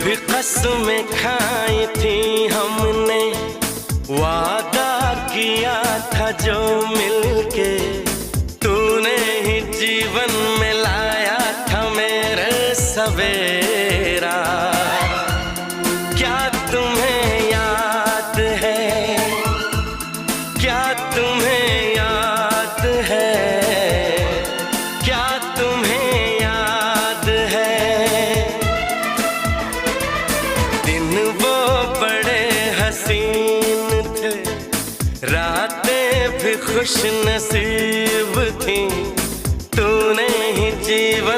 भी कसमें खाई थी हमने, वादा किया था जो मिलके, तूने ही जीवन में लाया था मेरे सवेरा। क्या तुम्हें याद है, क्या तुम्हें याद है, क्या तुम्हें याद है, दिन वो बड़े हसीन थे, रातें भी खुश नसीब थी, तूने ही जीवन